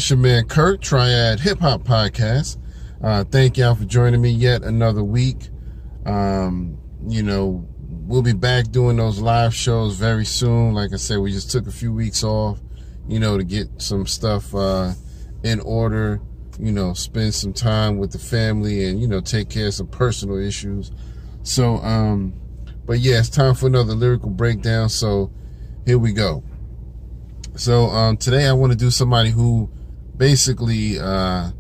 It's your man Kurt, Triad Hip Hop Podcast. Thank y'all for joining me yet another week. You know, we'll be back doing those live shows very soon. Like I said, we just took a few weeks off, you know, to get some stuff in order, you know, spend some time with the family and, you know, take care of some personal issues. So, but yeah, it's time for another lyrical breakdown. So here we go. So today I want to do somebody who basically a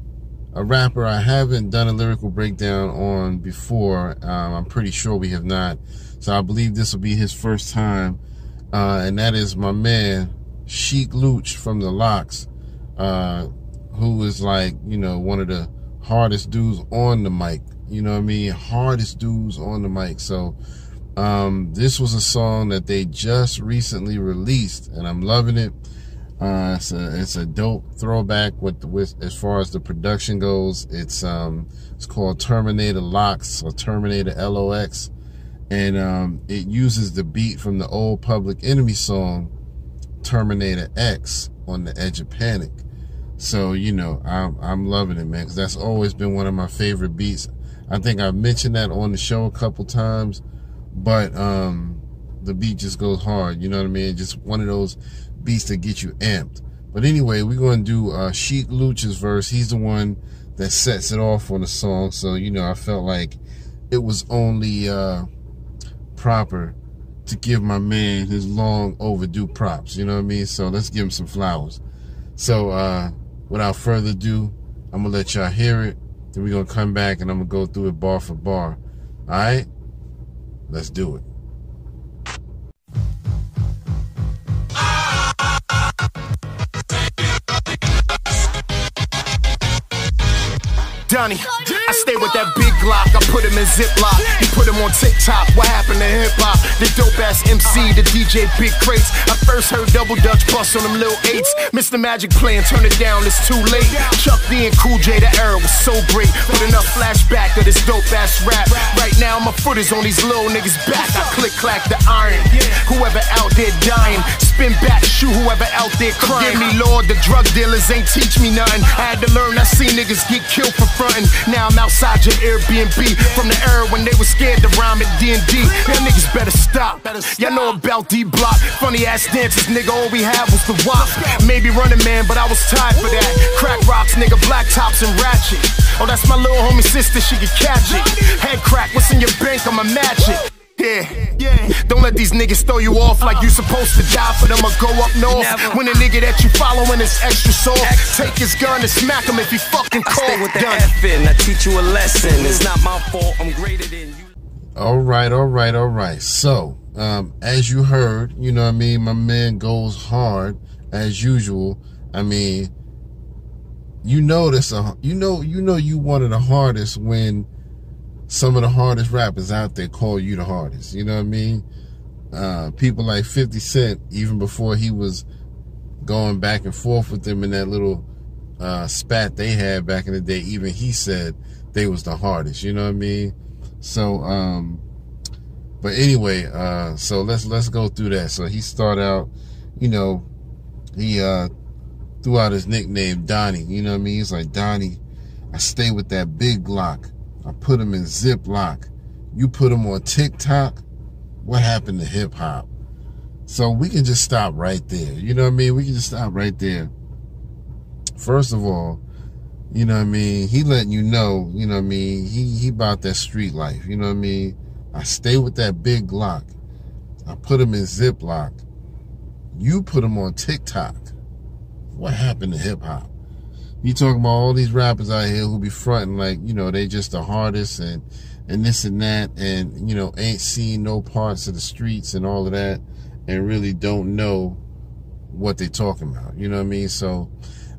rapper I haven't done a lyrical breakdown on before. I'm pretty sure we have not. So I believe this will be his first time. And that is my man, Sheek Louch from the LOX, who is like, you know, one of the hardest dudes on the mic. You know what I mean? Hardest dudes on the mic. So this was a song that they just recently released, and I'm loving it. It's a dope throwback with as far as the production goes. It's called Terminator LOX or Terminator LOX, and it uses the beat from the old Public Enemy song Terminator X, On the Edge of Panic. So, you know, I'm loving it, man, because that's always been one of my favorite beats. I think I've mentioned that on the show a couple times, but the beat just goes hard, you know what I mean? Just one of those beats that get you amped. But anyway, we're going to do Sheek Louch's verse. He's the one that sets it off on the song. So, you know, I felt like it was only proper to give my man his long overdue props, you know what I mean? So let's give him some flowers. So without further ado, I'm going to let y'all hear it. Then we're going to come back and I'm going to go through it bar for bar. All right? Let's do it. Donnie, I stay with that big Glock. I put him in Ziploc. He put him on TikTok. What happened to hip hop? The dope ass MC, the DJ Big Crates. I first heard Double Dutch bust on them little eights. Mr. Magic playing, turn it down, it's too late. Chuck D and Cool J, the era was so great. Put enough flashback of this dope ass rap. Right now my foot is on these little niggas back. I click clack the iron. Whoever out there dying, spin back, shoot whoever out there crying. Forgive me, Lord, the drug dealers ain't teach me nothing. I had to learn, I see niggas get killed for frontin'. Now I'm outside your Airbnb from the era when they was scared to rhyme at D&D. Y'all niggas better stop. Y'all know about D-Block. Funny ass dances, nigga, all we had was the WAP. Maybe Running Man, but I was tired for that. Crack rocks, nigga, black tops and ratchet. Oh, that's my little homie sister, she can catch it. Head crack, what's in your bank, I'ma match it. Yeah, don't let these niggas throw you off like you supposed to die for them or go up north. Never. When a nigga that you following is extra soft, take his gun and smack him if he fucking cold. I stay with the F in, I teach you a lesson. It's not my fault, I'm greater than you. All right. So, as you heard, you know what I mean, my man goes hard as usual. I mean, you know this, you one of the hardest when some of the hardest rappers out there call you the hardest. You know what I mean? People like 50 Cent, even before he was going back and forth with them in that little spat they had back in the day, even he said they was the hardest. You know what I mean? So, but anyway, so let's go through that. So he started out, you know, he threw out his nickname Donnie. You know what I mean? He's like, Donnie, I stay with that big Glock. I put him in Ziploc. You put him on TikTok. What happened to hip hop? So we can just stop right there. You know what I mean? We can just stop right there. First of all, you know what I mean? He letting you know, you know what I mean? He about that street life. You know what I mean? I stay with that big Glock. I put him in Ziploc. You put him on TikTok. What happened to hip hop? You talking about all these rappers out here who be fronting like, you know, they just the hardest and this and that, and, you know, ain't seen no parts of the streets and all of that, and really don't know what they talking about. You know what I mean? So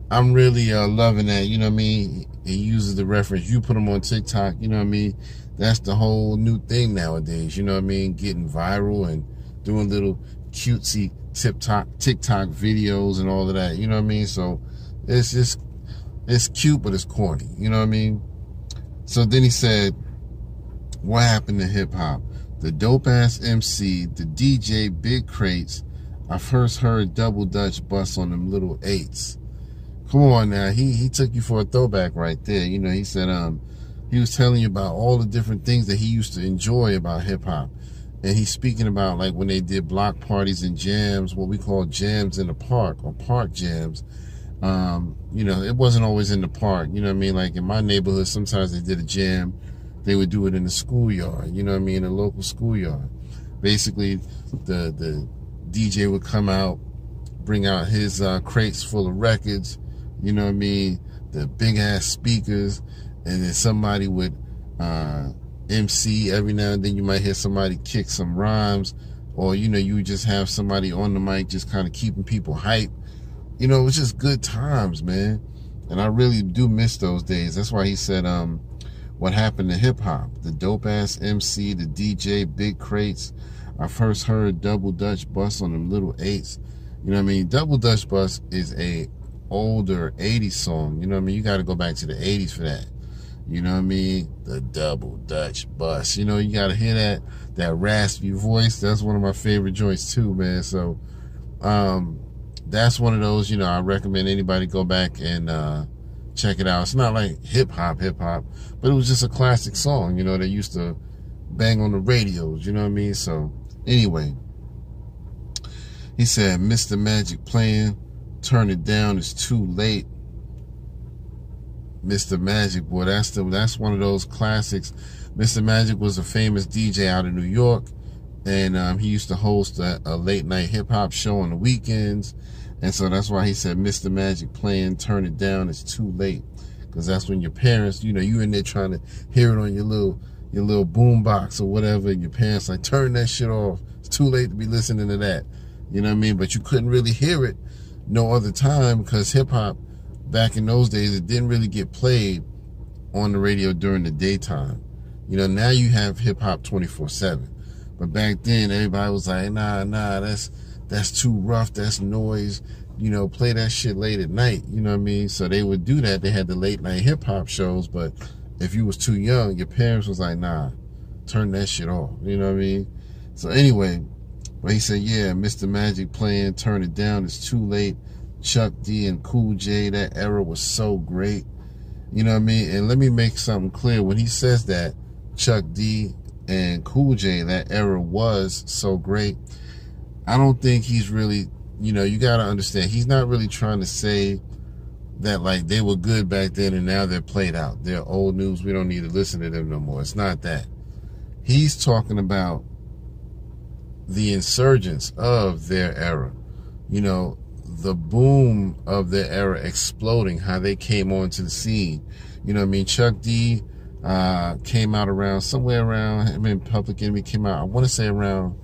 I'm really loving that. You know what I mean? He uses the reference, you put them on TikTok. You know what I mean? That's the whole new thing nowadays. You know what I mean? Getting viral and doing little cutesy TikTok videos and all of that. You know what I mean? So it's just, it's cute, but it's corny. You know what I mean? So then he said, what happened to hip hop? The dope ass MC, the DJ Big Crates. I first heard Double Dutch bust on them little eights. Come on now. He took you for a throwback right there. You know, he said he was telling you about all the different things that he used to enjoy about hip hop. And he's speaking about like when they did block parties and jams, what we call jams in the park or park jams. You know, it wasn't always in the park. You know what I mean? Like in my neighborhood, sometimes they did a jam. They would do it in the schoolyard, you know what I mean? A local schoolyard. Basically, the DJ would come out, bring out his crates full of records, you know what I mean? The big ass speakers, and then somebody would MC. Every now and then you might hear somebody kick some rhymes, or you know, you would just have somebody on the mic just kind of keeping people hype. You know, it was just good times, man. And I really do miss those days. That's why he said, what happened to hip hop? The dope ass MC, the DJ, big crates. I first heard Double Dutch Bus on them little 8s. You know what I mean? Double Dutch Bus is a older 80s song. You know what I mean? You got to go back to the 80s for that. You know what I mean? The Double Dutch Bus. You know, you got to hear that raspy voice. That's one of my favorite joints too, man. So, that's one of those, you know, I recommend anybody go back and check it out. It's not like hip hop, but it was just a classic song, you know, they used to bang on the radios, you know what I mean? So anyway, he said, Mr. Magic playing, turn it down, it's too late. Mr. Magic, boy, that's one of those classics. Mr. Magic was a famous DJ out of New York, and he used to host a late night hip hop show on the weekends. And so that's why he said, Mr. Magic playing, turn it down, it's too late. Because that's when your parents, you know, you in there trying to hear it on your little boom box or whatever, and your parents like, turn that shit off. It's too late to be listening to that. You know what I mean? But you couldn't really hear it no other time, because hip hop back in those days, it didn't really get played on the radio during the daytime. You know, now you have hip hop 24/7. But back then, everybody was like, nah, that's too rough, that's noise, you know, play that shit late at night, you know what I mean? So they would do that. They had the late night hip hop shows, but if you was too young, your parents was like, nah, turn that shit off, you know what I mean? So anyway, but he said, yeah, Mr. Magic playing, turn it down, it's too late. Chuck D and Cool J, that era was so great, you know what I mean? And let me make something clear. When he says that, Chuck D and Cool J, that era was so great, I don't think he's really, you know, you got to understand, he's not really trying to say that like they were good back then and now they're played out. They're old news. We don't need to listen to them no more. It's not that. He's talking about the insurgence of their era. You know, the boom of their era exploding, how they came onto the scene. You know what I mean? Chuck D came out around, somewhere around, I mean, Public Enemy came out, I want to say around,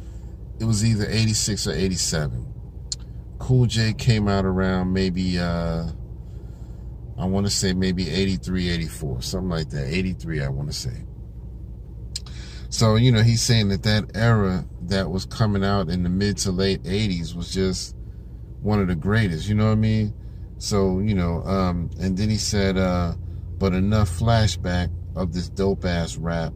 it was either 86 or 87. Cool J came out around maybe, I want to say maybe 83, 84, something like that. 83, I want to say. So, you know, he's saying that era that was coming out in the mid to late 80s was just one of the greatest, you know what I mean? So, you know, and then he said, but enough flashback of this dope ass rap.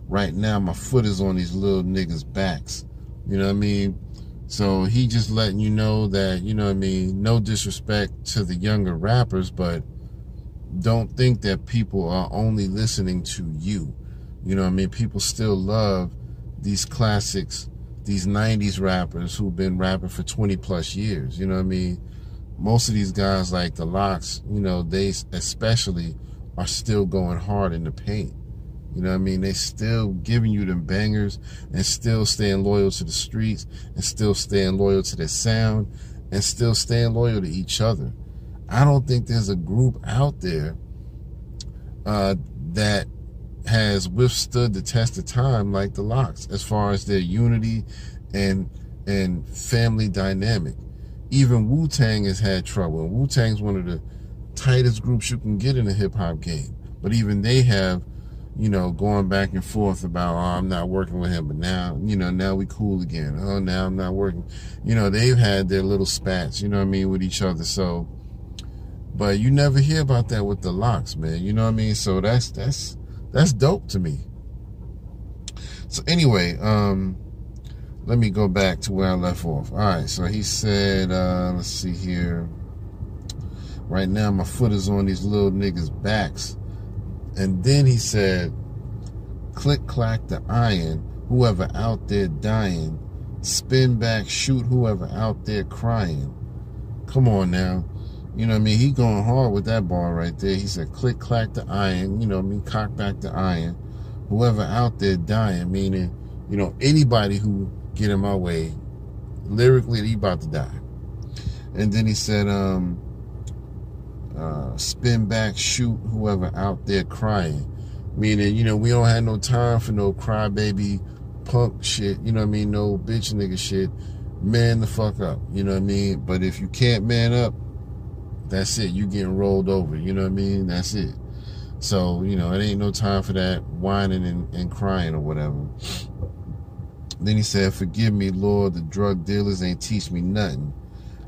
Right now, my foot is on these little niggas' backs. You know what I mean? So he just letting you know that, you know what I mean, no disrespect to the younger rappers, but don't think that people are only listening to you. You know what I mean? People still love these classics, these 90s rappers who've been rapping for 20 plus years. You know what I mean? Most of these guys like the LOX, you know, they especially are still going hard in the paint. You know what I mean? They still giving you them bangers and still staying loyal to the streets and still staying loyal to their sound and still staying loyal to each other. I don't think there's a group out there that has withstood the test of time like the LOX as far as their unity and family dynamic. Even Wu-Tang has had trouble. And Wu-Tang's one of the tightest groups you can get in the hip-hop game. But even they have, you know, going back and forth about, oh, I'm not working with him, but now, you know, now we cool again. Oh, now I'm not working. You know, they've had their little spats, you know what I mean, with each other. So, but you never hear about that with the LOX, man. You know what I mean? So that's dope to me. So anyway, let me go back to where I left off. All right, so he said, let's see here. Right now, my foot is on these little niggas' backs. And then he said, click, clack the iron, whoever out there dying. Spin back, shoot whoever out there crying. Come on now. You know what I mean? He going hard with that bar right there. He said, click, clack the iron, you know what I mean? Cock back the iron. Whoever out there dying, meaning, you know, anybody who get in my way, lyrically, he about to die. And then he said, spin back, shoot whoever out there crying. Meaning, you know, we don't have no time for no crybaby punk shit, you know what I mean? No bitch nigga shit. Man the fuck up, you know what I mean? But if you can't man up, that's it. You getting rolled over, you know what I mean? That's it. So, you know, it ain't no time for that whining and crying or whatever. Then he said, forgive me, Lord, the drug dealers ain't teach me nothing.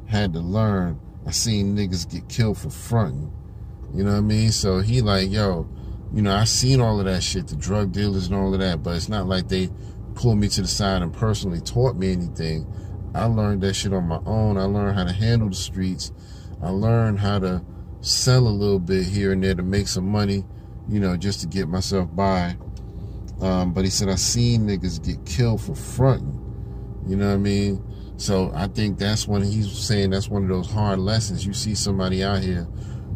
Had to learn. I seen niggas get killed for fronting. You know what I mean? So he like, yo, you know, I seen all of that shit, the drug dealers and all of that, but it's not like they pulled me to the side and personally taught me anything. I learned that shit on my own. I learned how to handle the streets. I learned how to sell a little bit here and there to make some money, you know, just to get myself by. But he said, I seen niggas get killed for fronting. You know what I mean? So I think that's when he's saying that's one of those hard lessons. You see somebody out here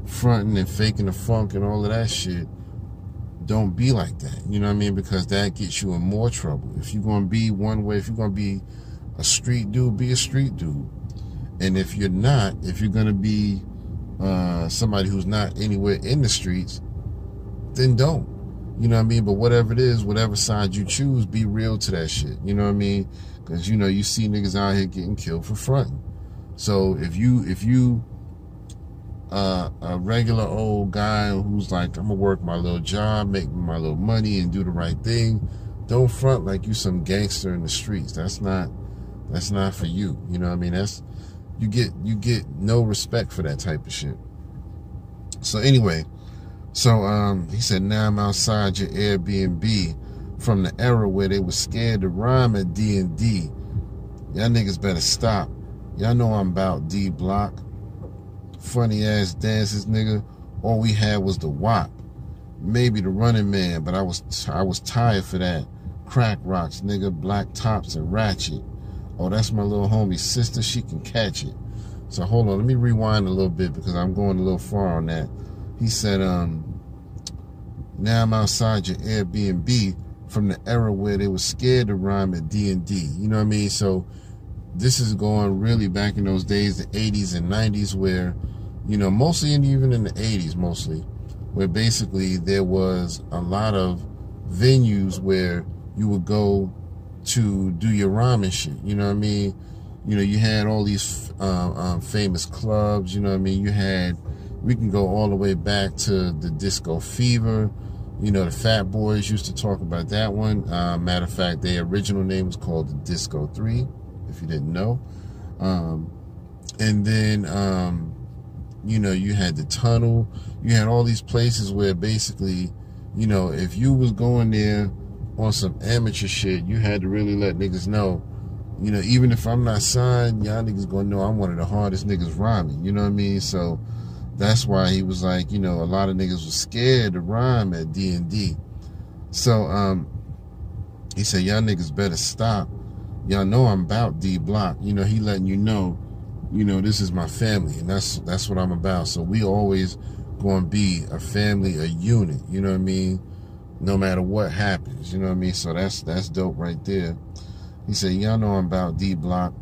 fronting and faking the funk and all of that shit. Don't be like that. You know what I mean? Because that gets you in more trouble. If you're going to be one way, if you're going to be a street dude, be a street dude. And if you're not, if you're going to be somebody who's not anywhere in the streets, then don't. You know what I mean? But whatever it is, whatever side you choose, be real to that shit. You know what I mean? Because, you know, you see niggas out here getting killed for fronting. So if you a regular old guy who's like, I'm gonna work my little job, make my little money, and do the right thing, don't front like you some gangster in the streets. That's not for you. You know what I mean? That's you get no respect for that type of shit. So anyway, he said, now I'm outside your Airbnb from the era where they were scared to rhyme at D&D. Y'all niggas better stop. Y'all know I'm about D Block. Funny ass dances, nigga. All we had was the WAP. Maybe the Running Man, but I was tired for that. Crack rocks, nigga, black tops and ratchet. Oh, that's my little homie's sister. She can catch it. So hold on, let me rewind a little bit because I'm going a little far on that. He said, now I'm outside your Airbnb from the era where they were scared to rhyme at D&D. You know what I mean? So this is going really back in those days, the 80s and 90s, where, you know, mostly, and even in the 80s mostly, where basically there was a lot of venues where you would go to do your rhyming shit. You know what I mean? You know, you had all these famous clubs. You know what I mean? We can go all the way back to the Disco Fever. You know, the Fat Boys used to talk about that one. Matter of fact, their original name was called the Disco 3, if you didn't know. And then, you know, you had the Tunnel. You had all these places where basically, you know, if you was going there on some amateur shit, you had to really let niggas know, you know, even if I'm not signed, y'all niggas gonna know I'm one of the hardest niggas rhyming. You know what I mean? So that's why he was like, you know, a lot of niggas was scared to rhyme at D&D. So he said, y'all niggas better stop. Y'all know I'm about D Block. You know, he letting you know, this is my family, and that's what I'm about. So we always gonna be a family, a unit, you know what I mean? No matter what happens, you know what I mean? So that's dope right there. He said, y'all know I'm about D Block,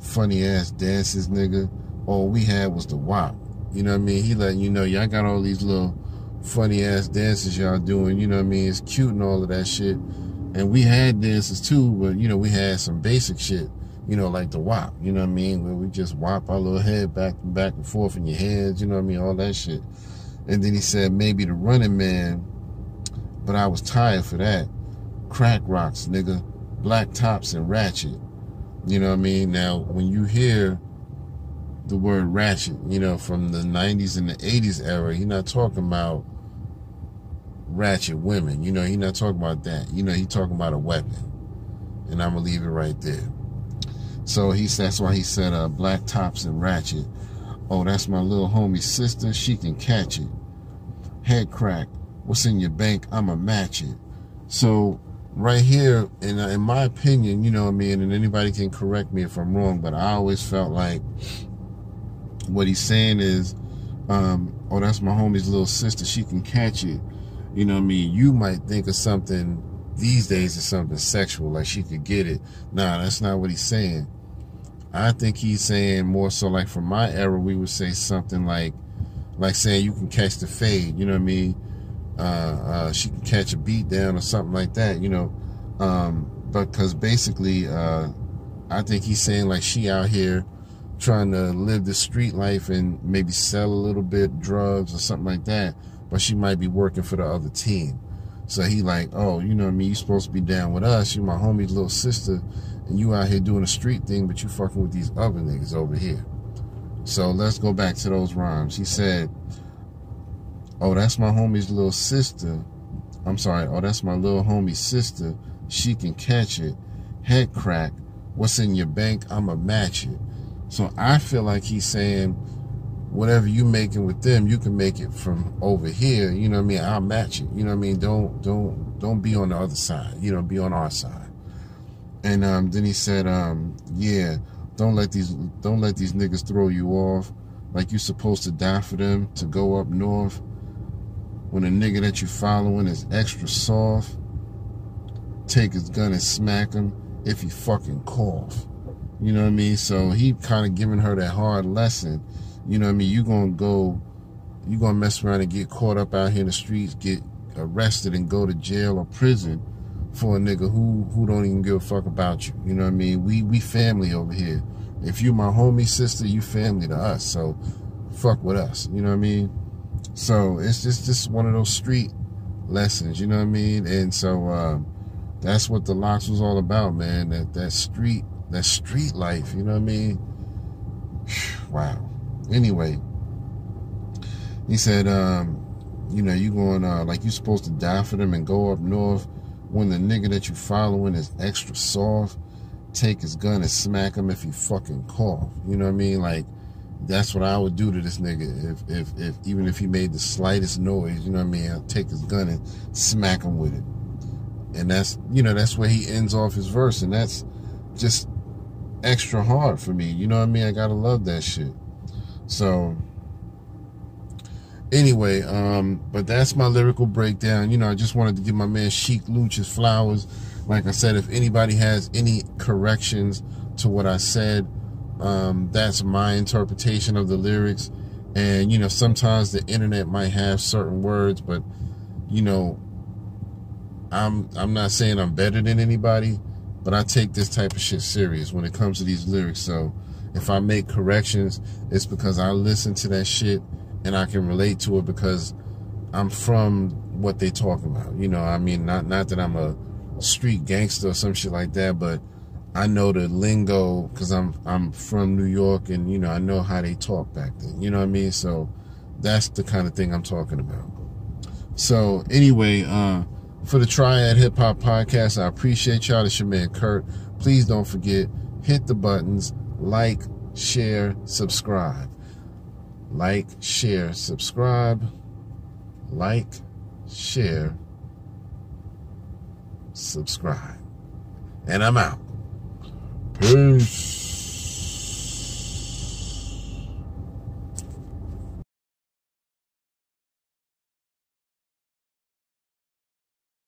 funny ass dances, nigga. All we had was the WAP. You know what I mean? He letting you know, y'all got all these little funny ass dances y'all doing, you know what I mean? It's cute and all of that shit. And we had dances too, but, you know, we had some basic shit, you know, like the WAP, you know what I mean? Where we just whop our little head back and forth in your hands, you know what I mean? All that shit. And then he said, maybe the Running Man, but I was tired for that. Crack rocks, nigga. Black tops and ratchet. You know what I mean? Now, when you hear the word ratchet, you know, from the 90s and the 80s era, you're not talking about ratchet women. You know, he's not talking about that. You know, he's talking about a weapon. And I'm going to leave it right there. So that's why he said black tops and ratchet. Oh, that's my little homie's sister. She can catch it. Head crack. What's in your bank? I'ma match it. So right here, in my opinion, you know what I mean, and anybody can correct me if I'm wrong, but I always felt like what he's saying is, oh, that's my homie's little sister. She can catch it. You know what I mean? You might think of something these days as something sexual, like she could get it. Nah, that's not what he's saying. I think he's saying more so like from my era, we would say something like saying you can catch the fade. You know what I mean? She can catch a beat down or something like that, you know. But because basically, I think he's saying like she out here trying to live the street life and maybe sell a little bit drugs or something like that, but she might be working for the other team. So he like, oh, you know what I mean, you supposed to be down with us, you my homie's little sister, and you out here doing a street thing, but you fucking with these other niggas over here. So let's go back to those rhymes. He said, oh, that's my homie's little sister. I'm sorry, oh, that's my little homie's sister. She can catch it. Head crack. What's in your bank? I'ma match it. So I feel like he's saying, whatever you making with them, you can make it from over here. You know what I mean? I'll match it. You know what I mean? Don't be on the other side. You know, be on our side. And then he said, yeah, don't let these niggas throw you off. Like you supposed to die for them to go up north. When a nigga that you following is extra soft, take his gun and smack him if he fucking cough. You know what I mean? So he kind of giving her that hard lesson. You know what I mean? You gonna mess around and get caught up out here in the streets, get arrested and go to jail or prison for a nigga who don't even give a fuck about you. You know what I mean? We family over here. If you my homie sister, you family to us. So fuck with us. You know what I mean? So it's just one of those street lessons. You know what I mean? And so that's what the LOX was all about, man. That street life. You know what I mean? Wow. Anyway, he said, you know, you going like you supposed to die for them and go up north. When the nigga that you following is extra soft, take his gun and smack him if he fucking cough. You know what I mean? Like, that's what I would do to this nigga if even if he made the slightest noise. You know what I mean? I'll take his gun and smack him with it. And that's, you know, that's where he ends off his verse, and that's just extra hard for me. You know what I mean? I gotta love that shit. So anyway, but that's my lyrical breakdown. You know, I just wanted to give my man Sheek Louch his flowers. Like I said, if anybody has any corrections to what I said, that's my interpretation of the lyrics. And, you know, sometimes the internet might have certain words, but, you know, I'm not saying I'm better than anybody, but I take this type of shit serious when it comes to these lyrics. So if I make corrections, it's because I listen to that shit and I can relate to it because I'm from what they talking about. You know, I mean, not that I'm a street gangster or some shit like that, but I know the lingo because I'm from New York, and, you know, I know how they talk back then. You know what I mean? So that's the kind of thing I'm talking about. So anyway, for the Triad Hip Hop Podcast, I appreciate y'all. It's your man Kurt. Please don't forget, hit the buttons, like, share, subscribe. Like, share, subscribe. Like, share, subscribe. And I'm out. Peace.